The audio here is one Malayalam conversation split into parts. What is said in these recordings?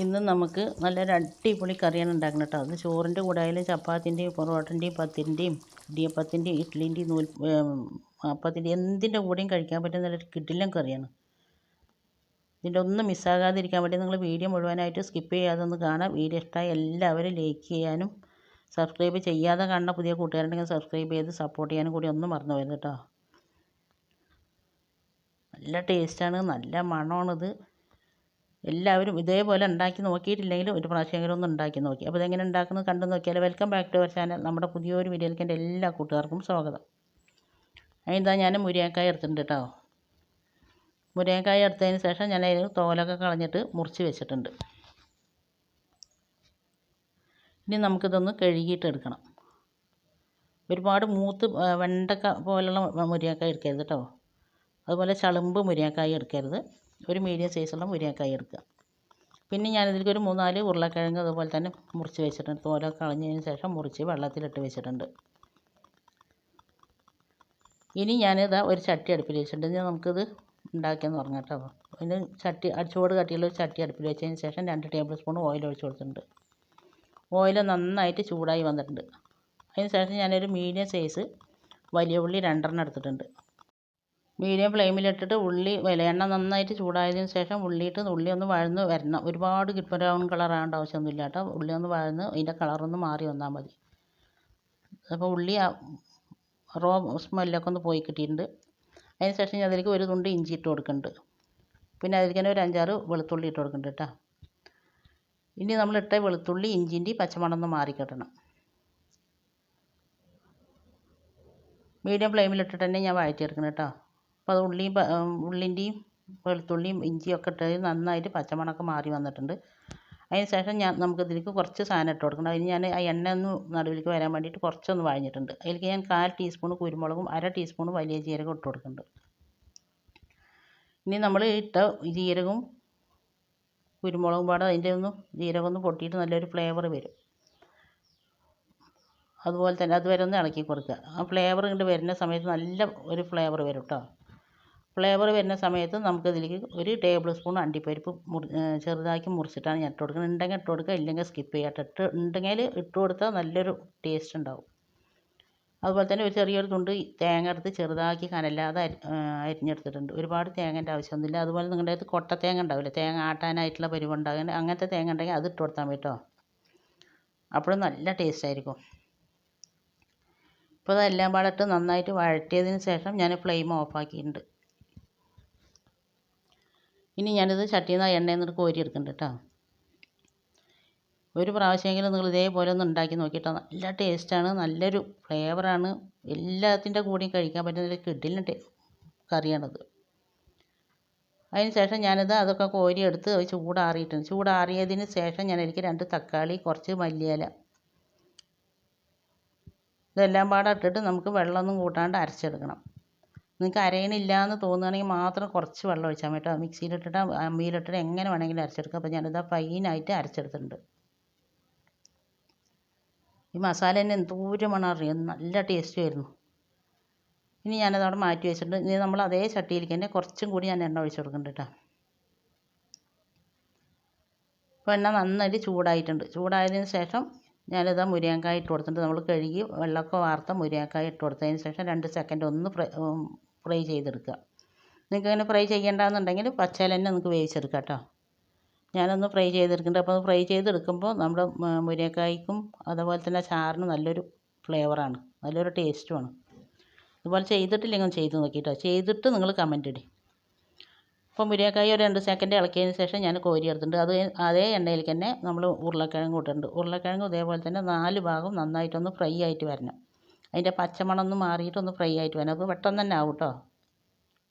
ഇന്ന് നമുക്ക് നല്ലൊരു അടിപൊളി കറിയാണ് ഉണ്ടാക്കുന്നത് കേട്ടോ. അത് ചോറിൻ്റെ കൂടെ ആയാലും ചപ്പാത്തിൻ്റെയും പൊറോട്ടൻ്റെയും പത്തിരിൻ്റെയും ഇടിയപ്പത്തിൻ്റെയും ഇഡ്ഡലിൻ്റെയും അപ്പത്തിൻ്റെയും എന്തിൻ്റെ കൂടെയും കഴിക്കാൻ പറ്റുന്ന നല്ലൊരു കിടിലൻ കറിയാണ്. ഇതിൻ്റെ ഒന്നും മിസ്സാകാതിരിക്കാൻ വേണ്ടി നിങ്ങൾ വീഡിയോ മുഴുവനായിട്ട് സ്കിപ്പ് ചെയ്യാതെ ഒന്ന് കാണാം. വീഡിയോ ഇഷ്ടമായി എല്ലാവരും ലൈക്ക് ചെയ്യാനും സബ്സ്ക്രൈബ് ചെയ്യാതെ കാണുന്ന പുതിയ കൂട്ടുകാരുണ്ടെങ്കിൽ സബ്സ്ക്രൈബ് ചെയ്ത് സപ്പോർട്ട് ചെയ്യാനും കൂടി ഒന്നും മറന്നു പോയത് കേട്ടോ. നല്ല ടേസ്റ്റാണ്, നല്ല മണമാണിത്. എല്ലാവരും ഇതേപോലെ ഉണ്ടാക്കി നോക്കിയിട്ടില്ലെങ്കിലും ഒരു പ്രാവശ്യമെങ്കിലും ഒന്ന് ഉണ്ടാക്കി നോക്കി. അപ്പോൾ ഇതെങ്ങനെ ഉണ്ടാക്കുന്നത് കണ്ടു നോക്കിയാൽ. Welcome back to our channel. നമ്മുടെ പുതിയൊരു വീഡിയോയിലേക്ക് എൻ്റെ എല്ലാ കൂട്ടുകാർക്കും സ്വാഗതം. അതിന്താ ഞാൻ മുരിങ്ങക്കായ എടുത്തിട്ടുണ്ട് കേട്ടോ. മുരിങ്ങക്കായ എടുത്തതിന് ശേഷം ഞാൻ അതിന് തോലൊക്കെ കളഞ്ഞിട്ട് മുറിച്ച് വെച്ചിട്ടുണ്ട്. ഇനി നമുക്കിതൊന്ന് കഴുകിയിട്ട് എടുക്കണം. ഒരുപാട് മൂത്ത് വെണ്ടക്ക പോലുള്ള മുരിങ്ങക്കായ എടുക്കരുത് കേട്ടോ. അതുപോലെ ചളുമ്പ് മുരിങ്ങക്കായ എടുക്കരുത്. ഒരു മീഡിയം സൈസുള്ള മുരിങ്ങക്കായ എടുക്കുക. പിന്നെ ഞാനിതിലേക്ക് ഒരു 3-4 ഉരുളക്കിഴങ്ങ് അതുപോലെ തന്നെ മുറിച്ച് വെച്ചിട്ടുണ്ട്. തോലൊക്കെ കളഞ്ഞതിന് ശേഷം മുറിച്ച് വെള്ളത്തിലിട്ട് വെച്ചിട്ടുണ്ട്. ഇനി ഞാനിതാ ഒരു ചട്ടി അടുപ്പിൽ വെച്ചിട്ടുണ്ട്. ഇനി നമുക്കിത് ഉണ്ടാക്കിയെന്ന് തുടങ്ങാം കേട്ടോ. ഇതിന് ചൂട് കട്ടിയുള്ള ഒരു ചട്ടി അടുപ്പിൽ വെച്ചതിന് ശേഷം 2 ടേബിൾ സ്പൂൺ ഓയിൽ ഒഴിച്ച് കൊടുത്തിട്ടുണ്ട്. ഓയിൽ നന്നായിട്ട് ചൂടായി വന്നിട്ടുണ്ട്. അതിന് ശേഷം ഞാനൊരു മീഡിയം സൈസ് വലിയ ഉള്ളി 2 എടുത്തിട്ടുണ്ട്. മീഡിയം ഫ്ലെയിമിലിട്ടിട്ട് എണ്ണ നന്നായിട്ട് ചൂടായതിന് ശേഷം ഉള്ളി ഒന്ന് വഴന്ന് വരണം. ഒരുപാട് ബ്രൗൺ കളറാകേണ്ട ആവശ്യമൊന്നുമില്ല കേട്ടോ. ഉള്ളി ഒന്ന് വഴന്ന് അതിൻ്റെ കളറൊന്ന് മാറി വന്നാൽ മതി. അപ്പോൾ ഉള്ളി റോ സ്മെല്ലൊക്കെ ഒന്ന് പോയി കിട്ടിയിട്ടുണ്ട്. അതിന് ശേഷം ഞാൻ അതിലേക്ക് ഒരു തുണ്ട് ഇഞ്ചി ഇട്ട് കൊടുക്കുന്നുണ്ട്. പിന്നെ അതിലേക്ക് തന്നെ ഒരു 5-6 വെളുത്തുള്ളി ഇട്ട് കൊടുക്കുന്നുണ്ട് കേട്ടോ. ഇനി നമ്മളിട്ട വെളുത്തുള്ളി ഇഞ്ചിൻ്റെ പച്ചമണം ഒന്ന് മാറി കിട്ടണം. മീഡിയം ഫ്ലെയിമിലിട്ടിട്ട് തന്നെ ഞാൻ വഴറ്റിയെടുക്കണം കേട്ടോ. അപ്പോൾ അത് ഉള്ളിൻ്റെയും വെളുത്തുള്ളിയും ഇഞ്ചിയൊക്കെ ഇട്ട് നന്നായിട്ട് പച്ചമണമൊക്കെ മാറി വന്നിട്ടുണ്ട്. അതിന് ശേഷം നമുക്കിതിലേക്ക് കുറച്ച് സാധനം ഇട്ട് കൊടുക്കണം. അതിന് ഞാൻ ആ എണ്ണ ഒന്ന് നടുവിലേക്ക് വരാൻ വേണ്ടിയിട്ട് കുറച്ചൊന്ന് വഴഞ്ഞിട്ടുണ്ട്. അതിലേക്ക് ഞാൻ 1/4 ടീസ്പൂൺ കുരുമുളകും 1/2 ടീസ്പൂൺ വലിയ ജീരകം ഇട്ട് കൊടുക്കുന്നുണ്ട്. ഇനി നമ്മൾ ഇട്ട ജീരകവും കുരുമുളകും പാടെ അതിൻ്റെ ജീരകം ഒന്ന് പൊട്ടിയിട്ട് നല്ലൊരു ഫ്ലേവർ വരും. അതുപോലെ തന്നെ അതുവരെ ഒന്ന് ഇളക്കി കൊടുക്കുക. ആ ഫ്ലേവർ ഇങ്ങോട്ട് വരുന്ന സമയത്ത് നല്ല ഒരു ഫ്ലേവർ വരും കേട്ടോ. ഫ്ലേവർ വരുന്ന സമയത്ത് നമുക്കിതിലേക്ക് ഒരു ടേബിൾ സ്പൂൺ അണ്ടിപ്പരിപ്പ് ചെറുതാക്കി മുറിച്ചിട്ടാണ് ഞാൻ ഇട്ട് കൊടുക്കുന്നത്. ഉണ്ടെങ്കിൽ ഇട്ട് കൊടുക്കുക, ഇല്ലെങ്കിൽ സ്കിപ്പ് ചെയ്യാം. ഉണ്ടെങ്കിൽ ഇട്ട് കൊടുത്താൽ നല്ലൊരു ടേസ്റ്റ് ഉണ്ടാവും. അതുപോലെ തന്നെ ഒരു ചെറിയൊരു തുണ്ട് തേങ്ങ എടുത്ത് ചെറുതാക്കി കനല്ലാതെ അരിഞ്ഞെടുത്തിട്ടുണ്ട്. ഒരുപാട് തേങ്ങേൻ്റെ ആവശ്യമൊന്നുമില്ല. അതുപോലെ നിങ്ങളുടെ അടുത്ത് കൊട്ട തേങ്ങ ഉണ്ടാവില്ല, തേങ്ങ ആട്ടാനായിട്ടുള്ള പരിവുണ്ടാകുക, അങ്ങനത്തെ തേങ്ങ ഉണ്ടെങ്കിൽ അത് ഇട്ട് കൊടുത്താൽ മതി കേട്ടോ. അപ്പോഴും നല്ല ടേസ്റ്റ് ആയിരിക്കും. ഇപ്പോൾ അതെല്ലാം പാടിട്ട് നന്നായിട്ട് വഴറ്റിയതിന് ശേഷം ഞാൻ ഫ്ലെയിം ഓഫാക്കിയിട്ടുണ്ട്. ഇനി ഞാനിത് ചട്ടിയിൽ നിന്ന് എണ്ണയിൽ നിന്ന് കോരി എടുക്കുന്നുണ്ട് കേട്ടോ. ഒരു പ്രാവശ്യമെങ്കിലും നിങ്ങൾ ഇതേപോലെ ഒന്ന് ഉണ്ടാക്കി നോക്കിയിട്ടോ. നല്ല ടേസ്റ്റാണ്, നല്ലൊരു ഫ്ലേവറാണ്. എല്ലാത്തിൻ്റെ കൂടെയും കഴിക്കാൻ പറ്റുന്ന കിടിലൻ കറിയാണത്. അതിന് ശേഷം ഞാനിത് അതൊക്കെ കോരി എടുത്ത് ചൂടാറിയിട്ടുണ്ട്. ചൂടാറിയതിന് ശേഷം ഞാൻ എനിക്ക് 2 തക്കാളി, കുറച്ച് മല്ലിയില, ഇതെല്ലാം പാടെ ഇട്ടിട്ട് നമുക്ക് വെള്ളമൊന്നും കൂട്ടാണ്ട് അരച്ചെടുക്കണം. നിങ്ങൾക്ക് അരയണില്ല എന്ന് തോന്നുകയാണെങ്കിൽ മാത്രം കുറച്ച് വെള്ളം ഒഴിച്ചാൽ മതി കേട്ടോ. മിക്സിയിലിട്ടിട്ട് അമ്മിയിലിട്ടിട്ട് എങ്ങനെ വേണമെങ്കിലും അരച്ചെടുക്കാം. അപ്പോൾ ഞാനിതാ ഫൈനായിട്ട് അരച്ചെടുത്തിട്ടുണ്ട്. ഈ മസാല തന്നെ എന്തോരം മണം അറിയാം, നല്ല ടേസ്റ്റ് ആയിരുന്നു. ഇനി ഞാനത് അവിടെ മാറ്റി വെച്ചിട്ടുണ്ട്. ഇനി നമ്മൾ അതേ ചട്ടിയിലേക്ക് തന്നെ കുറച്ചും കൂടി ഞാൻ എണ്ണ ഒഴിച്ച് കൊടുക്കുന്നുണ്ട് കേട്ടോ. അപ്പോൾ എണ്ണ നന്നായിട്ട് ചൂടായിട്ടുണ്ട്. ചൂടായതിന് ശേഷം ഞാനിതാ മുരിങ്ങക്കായ ഇട്ട് കൊടുത്തിട്ടുണ്ട്. നമ്മൾ കഴുകി വെള്ളമൊക്കെ വാർത്ത മുരിങ്ങക്കായ ഇട്ട് കൊടുത്തതിന് ശേഷം 2 സെക്കൻഡ് ഒന്ന് ഫ്രൈ ചെയ്തെടുക്കുക. നിങ്ങൾക്ക് അങ്ങനെ ഫ്രൈ ചെയ്യേണ്ടതെന്നുണ്ടെങ്കിൽ പച്ചയിൽ തന്നെ നിങ്ങൾക്ക് വേവിച്ചെടുക്കാം കേട്ടോ. ഞാനൊന്ന് ഫ്രൈ ചെയ്തെടുക്കുന്നുണ്ട്. അപ്പോൾ ഫ്രൈ ചെയ്തെടുക്കുമ്പോൾ നമ്മുടെ മുരിങ്ങക്കായ്ക്കും അതുപോലെ തന്നെ ചാറിന് നല്ലൊരു ഫ്ലേവറാണ്, നല്ലൊരു ടേസ്റ്റുമാണ്. അതുപോലെ ചെയ്തിട്ടില്ലെങ്കിൽ ചെയ്ത് നോക്കിയിട്ടോ. ചെയ്തിട്ട് നിങ്ങൾ കമൻറ്റ് ഇടി. അപ്പോൾ മുരിങ്ങക്കായ ഒരു 2 സെക്കൻഡ് ഇളക്കിയതിന് ശേഷം ഞാൻ കോരി എടുത്തിട്ടുണ്ട്. അതേ എണ്ണയിലേക്ക് തന്നെ നമ്മൾ ഉരുളക്കിഴങ്ങ് ഇട്ടിട്ടുണ്ട്. ഉരുളക്കിഴങ്ങ് ഇതേപോലെ തന്നെ 4 ഭാഗം നന്നായിട്ടൊന്ന് ഫ്രൈ ആയിട്ട് വരണം. അതിൻ്റെ പച്ചമണം ഒന്ന് മാറിയിട്ടൊന്ന് ഫ്രൈ ആയിട്ട് വരണം. അപ്പോൾ പെട്ടെന്ന് തന്നെ ആവും കേട്ടോ.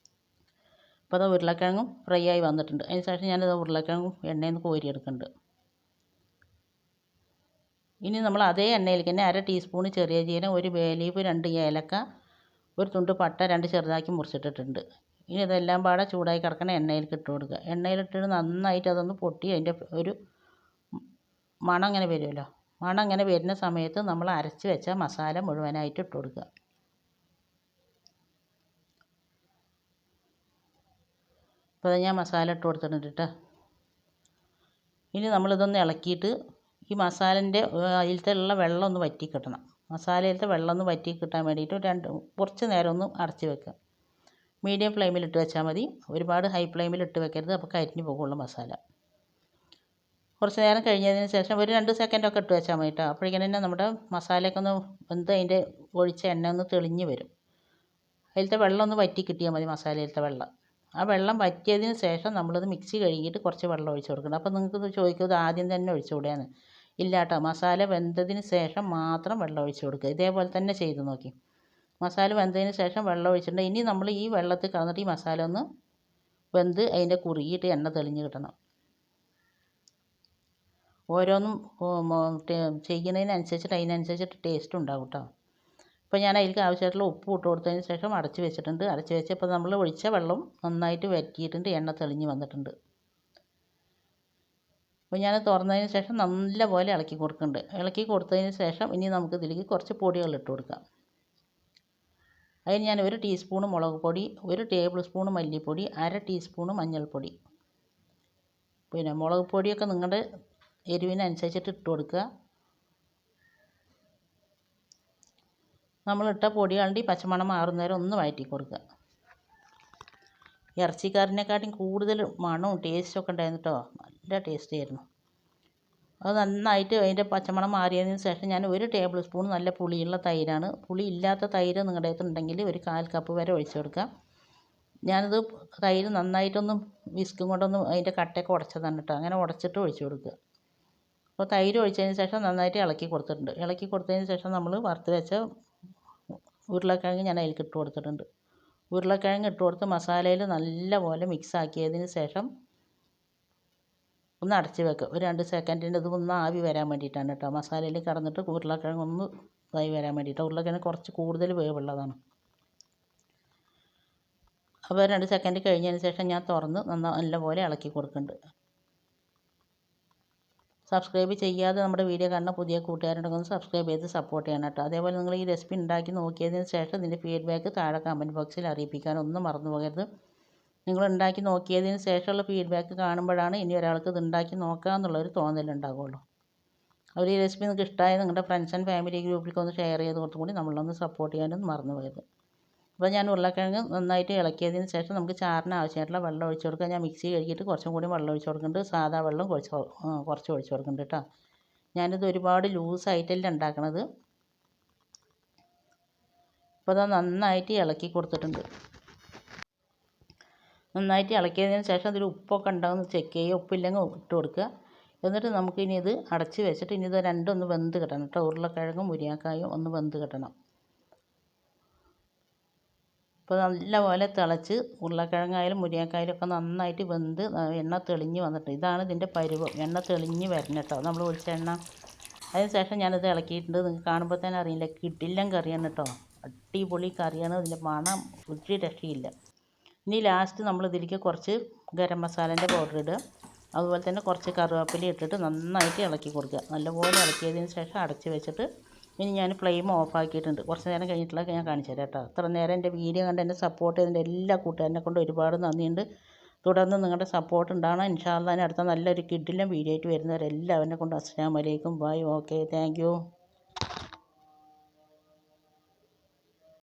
അപ്പോൾ അത് ഉരുളക്കിഴങ്ങും ഫ്രൈ ആയി വന്നിട്ടുണ്ട്. അതിന് ശേഷം ഞാനിത് ഉരുളക്കിഴങ്ങും എണ്ണയിൽ നിന്ന് കോരി എടുക്കുന്നുണ്ട്. ഇനി നമ്മൾ അതേ എണ്ണയിലേക്ക് തന്നെ 1/2 ടീസ്പൂൺ ചെറിയ ജീരകം, 1 ബേ ലീഫ്, 2 ഏലക്ക, ഒരു തുണ്ട് പട്ട 2 ചെറുതാക്കി മുറിച്ചിട്ടിട്ടുണ്ട്. ഇനി ഇതെല്ലാം പാടെ ചൂടായി കിടക്കണ എണ്ണയിലേക്ക് ഇട്ട് കൊടുക്കുക. എണ്ണയിലിട്ടിട്ട് നന്നായിട്ട് അതൊന്ന് പൊട്ടി അതിൻ്റെ ഒരു മണം ഇങ്ങനെ വരുമല്ലോ. മണം ഇങ്ങനെ വരുന്ന സമയത്ത് നമ്മൾ അരച്ച് വെച്ച മസാല മുഴുവനായിട്ട് ഇട്ട് കൊടുക്കുക. അപ്പോൾ ഞാൻ മസാല ഇട്ട് കൊടുത്തിട്ടുണ്ട് കേട്ടോ. ഇനി നമ്മളിതൊന്ന് ഇളക്കിയിട്ട് ഈ മസാലേൻ്റെ അതിലത്തെ ഉള്ള വെള്ളം ഒന്ന് വറ്റി കിട്ടണം. മസാലയിലത്തെ വെള്ളം ഒന്ന് വറ്റി കിട്ടാൻ വേണ്ടിയിട്ട് കുറച്ച് നേരം ഒന്ന് അടച്ച് വെക്കുക. മീഡിയം ഫ്ലെയിമിലിട്ട് വെച്ചാൽ മതി. ഒരുപാട് ഹൈ ഫ്ലെയിമിലിട്ട് വെക്കരുത്, അപ്പോൾ കരിഞ്ഞു പോകുള്ളൂ മസാല. കുറച്ച് നേരം കഴിഞ്ഞതിന് ശേഷം ഒരു 2 സെക്കൻഡൊക്കെ ഇട്ട് വെച്ചാൽ മതി കേട്ടോ. അപ്പോഴേക്കും തന്നെ നമ്മുടെ മസാലയൊക്കെ ഒന്ന് വെന്ത് അതിൻ്റെ ഒഴിച്ച എണ്ണ ഒന്ന് തെളിഞ്ഞ് വരും. അതിലത്തെ വെള്ളം ഒന്ന് വറ്റി കിട്ടിയാൽ മതി, മസാലയിലത്തെ വെള്ളം. ആ വെള്ളം വറ്റിയതിന് ശേഷം നമ്മളത് മിക്സി കഴുകിയിട്ട് കുറച്ച് വെള്ളം ഒഴിച്ച് കൊടുക്കണം. അപ്പോൾ നിങ്ങൾക്ക് ചോദിക്കും ഇത് ആദ്യം തന്നെ ഒഴിച്ചുകൂടെയെന്ന്. ഇല്ല കേട്ടോ, മസാല വെന്തതിന് ശേഷം മാത്രം വെള്ളം ഒഴിച്ച് കൊടുക്കുക. ഇതേപോലെ തന്നെ ചെയ്ത് നോക്കി. മസാല വെന്തതിന് ശേഷം വെള്ളം ഒഴിച്ചിട്ടുണ്ട്. ഇനി നമ്മൾ ഈ വെള്ളത്തിൽ കടന്നിട്ട് ഈ മസാല ഒന്ന് വെന്ത് അതിൻ്റെ കുറുകിയിട്ട് എണ്ണ തെളിഞ്ഞ് കിട്ടണം. ഓരോന്നും ചെയ്യുന്നതിനനുസരിച്ചിട്ട് അതിനനുസരിച്ചിട്ട് ടേസ്റ്റ് ഉണ്ടാകും കേട്ടോ. അപ്പോൾ ഞാൻ അതിലേക്ക് ആവശ്യമായിട്ടുള്ള ഉപ്പ് ഇട്ട് കൊടുത്തതിന് ശേഷം അടച്ച് വെച്ചിട്ടുണ്ട്. അടച്ച് വെച്ചപ്പോൾ നമ്മൾ ഒഴിച്ച വെള്ളം നന്നായിട്ട് വറ്റിയിട്ടുണ്ട്, എണ്ണ തെളിഞ്ഞ് വന്നിട്ടുണ്ട്. അപ്പോൾ ഞാൻ തുറന്നതിന് ശേഷം നല്ലപോലെ ഇളക്കി കൊടുക്കുന്നുണ്ട്. ഇളക്കി കൊടുത്തതിന് ശേഷം ഇനി നമുക്ക് ഇതിലേക്ക് കുറച്ച് പൊടികൾ ഇട്ട് കൊടുക്കാം. അതിന് ഞാൻ 1 ടീസ്പൂൺ മുളക് പൊടി, 1 ടേബിൾ സ്പൂൺ മല്ലിപ്പൊടി, 1/2 ടീസ്പൂൺ മഞ്ഞൾപ്പൊടി. പിന്നെ മുളക് പൊടിയൊക്കെ നിങ്ങളുടെ എരിവിനനുസരിച്ചിട്ട് ഇട്ട് കൊടുക്കുക. നമ്മളിട്ട പൊടികളുടെ പച്ചമണം മാറുന്നേരം ഒന്ന് വഴറ്റി കൊടുക്കുക. ഇറച്ചിക്കറിനെക്കാട്ടിയും കൂടുതൽ മണവും ടേസ്റ്റും ഒക്കെ ഉണ്ടായിരുന്നു കേട്ടോ. നല്ല ടേസ്റ്റ് ആയിരുന്നു. അത് നന്നായിട്ട് അതിൻ്റെ പച്ചമണം മാറിയതിന് ശേഷം ഞാൻ 1 ടേബിൾ സ്പൂൺ നല്ല പുളിയുള്ള തൈരാണ്. പുളി ഇല്ലാത്ത തൈര് നിങ്ങളുടെ അടുത്ത് ഉണ്ടെങ്കിൽ 1/4 കപ്പ് വരെ ഒഴിച്ച് കൊടുക്കുക. ഞാനത് തൈര് നന്നായിട്ടൊന്ന് വിസ്കും കൊണ്ടൊന്ന് അതിൻ്റെ കട്ടയൊക്കെ ഉടച്ചതാണ് കേട്ടോ. അങ്ങനെ ഉടച്ചിട്ട് ഒഴിച്ച് കൊടുക്കുക. അപ്പോൾ തൈര് ഒഴിച്ചതിന് ശേഷം നന്നായിട്ട് ഇളക്കി കൊടുത്തിട്ടുണ്ട്. ഇളക്കി കൊടുത്തതിന് ശേഷം നമ്മൾ വറുത്ത് വെച്ച ഉരുളക്കിഴങ്ങ് ഞാൻ അതിലേക്ക് ഇട്ട് കൊടുത്തിട്ടുണ്ട്. ഉരുളക്കിഴങ്ങ് ഇട്ട് കൊടുത്ത് മസാലയിൽ നല്ലപോലെ മിക്സ് ആക്കിയതിന് ശേഷം ഒന്ന് അടച്ച് വെക്കുക. ഒരു 2 സെക്കൻഡിൻ്റെ ഇത് ഒന്ന് ആവി വരാൻ വേണ്ടിയിട്ടാണ് കേട്ടോ. മസാലയിൽ കടന്നിട്ട് ഉരുളക്കിഴങ്ങ് ഒന്ന് ഇതായി വരാൻ വേണ്ടിയിട്ട്. ഉരുളക്കിഴങ്ങ് കുറച്ച് കൂടുതൽ വേവുള്ളതാണ്. അപ്പോൾ 2 സെക്കൻഡ് കഴിഞ്ഞതിന് ശേഷം ഞാൻ തുറന്ന് നല്ലപോലെ ഇളക്കി കൊടുക്കുന്നുണ്ട്. സബ്സ്ക്രൈബ് ചെയ്യാതെ നമ്മുടെ വീഡിയോ കാണുന്ന പുതിയ കൂട്ടുകാരുണ്ടെങ്കിൽ ഒന്ന് സബ്സ്ക്രൈബ് ചെയ്ത് സപ്പോർട്ട് ചെയ്യണം കേട്ടോ. അതേപോലെ നിങ്ങൾ ഈ റെസിപ്പി ഉണ്ടാക്കി നോക്കിയതിന് ശേഷം ഇതിൻ്റെ ഫീഡ്ബാക്ക് താഴെ കമൻറ്റ് ബോക്സിൽ അറിയിപ്പിക്കാനൊന്നും മറന്നു പോകരുത്. നിങ്ങൾ ഉണ്ടാക്കി നോക്കിയതിന് ശേഷമുള്ള ഫീഡ്ബാക്ക് കാണുമ്പോഴാണ് ഇനി ഒരാൾക്ക് ഇത് ഉണ്ടാക്കി നോക്കാമെന്നുള്ളൊരു തോന്നലുണ്ടാകുള്ളൂ. അവർ ഈ റെസിപ്പി നിങ്ങൾക്ക് ഇഷ്ടമായത് നിങ്ങളുടെ ഫ്രണ്ട്സ് ആൻഡ് ഫാമിലി ഗ്രൂപ്പിലേക്ക് ഒന്ന് ഷെയർ ചെയ്ത് കൊടുത്തും കൂടി നമ്മളൊന്ന് സപ്പോർട്ട് ചെയ്യാനൊന്നും മറന്നു പോകരുത്. അപ്പോൾ ഞാൻ ഉരുളക്കിഴങ്ങ് നന്നായിട്ട് ഇളക്കിയതിന് ശേഷം നമുക്ക് ചാറിന് ആവശ്യമായിട്ടുള്ള വെള്ളം ഒഴിച്ച് കൊടുക്കുക. ഞാൻ മിക്സി കഴുകിയിട്ട് കുറച്ചും കൂടി വെള്ളം ഒഴിച്ച് കൊടുക്കുന്നുണ്ട്. സാധാ വെള്ളം കുറച്ച് ഒഴിച്ച് കൊടുക്കുന്നുണ്ട് കേട്ടോ. ഞാനിത് ഒരുപാട് ലൂസായിട്ടല്ല ഉണ്ടാക്കണത്. അപ്പോൾ അത് നന്നായിട്ട് ഇളക്കി കൊടുത്തിട്ടുണ്ട്. നന്നായിട്ട് ഇളക്കിയതിന് ശേഷം അതിൽ ഉപ്പൊക്കെ ഉണ്ടാകുമെന്ന് ചെക്ക് ചെയ്യുക. ഉപ്പില്ലെങ്കിൽ ഇട്ട് കൊടുക്കുക. എന്നിട്ട് നമുക്കിനി ഇത് അടച്ച് വെച്ചിട്ട് ഇനി ഇത് രണ്ടും ഒന്ന് വെന്ത് കിട്ടണം കേട്ടോ. ഉരുളക്കിഴങ്ങും മുരിങ്ങക്കായും ഒന്ന് വെന്ത് കിട്ടണം. അപ്പോൾ നല്ലപോലെ തിളച്ച് ഉരുളക്കിഴങ്ങായാലും മുരിങ്ങക്കായാലും ഒക്കെ നന്നായിട്ട് വെന്ത് എണ്ണ തെളിഞ്ഞ് വന്നിട്ട് ഇതാണ് ഇതിൻ്റെ പരുവം. എണ്ണ തെളിഞ്ഞ് വരണം കേട്ടോ, നമ്മൾ ഒഴിച്ച എണ്ണ. അതിന് ശേഷം ഞാനിത് ഇളക്കിയിട്ടുണ്ട്. നിങ്ങൾക്ക് കാണുമ്പോൾ തന്നെ അറിയില്ല, കിടിലൻ കറിയാണ് കേട്ടോ. അടിപൊളി കറിയാണ്. ഇതിൻ്റെ മണം ഒരു രക്ഷയില്ല. ഇനി ലാസ്റ്റ് നമ്മൾ ഇതിലേക്ക് കുറച്ച് ഗരം മസാലേൻ്റെ പൗഡർ ഇടുക. അതുപോലെ തന്നെ കുറച്ച് കറിവേപ്പില ഇട്ടിട്ട് നന്നായിട്ട് ഇളക്കി കൊടുക്കുക. നല്ലപോലെ ഇളക്കിയതിന് ശേഷം അടച്ച് വെച്ചിട്ട് ഇനി ഞാൻ ഫ്ലെയിം ഓഫ് ആക്കിയിട്ടുണ്ട്. കുറച്ച് നേരം കഴിഞ്ഞിട്ടുള്ളതൊക്കെ ഞാൻ കാണിച്ചു തരാം കേട്ടോ. അത്ര നേരം എൻ്റെ വീഡിയോ കണ്ട് എന്നെ സപ്പോർട്ട് ചെയ്തതിൻ്റെ എല്ലാ കൂട്ടുകാരനെ കൊണ്ട് ഒരുപാട് നന്ദിയുണ്ട്. തുടർന്ന് നിങ്ങളുടെ സപ്പോർട്ട് ഉണ്ടാകണം. ഇൻഷാ അല്ലാഹ് അടുത്ത നല്ലൊരു കിടിലൻ വീഡിയോ ആയിട്ട് വരുന്നവരെല്ലാവരെ കൊണ്ട് അസ്സലാമു അലൈക്കും. ബൈ. Okay, thank you.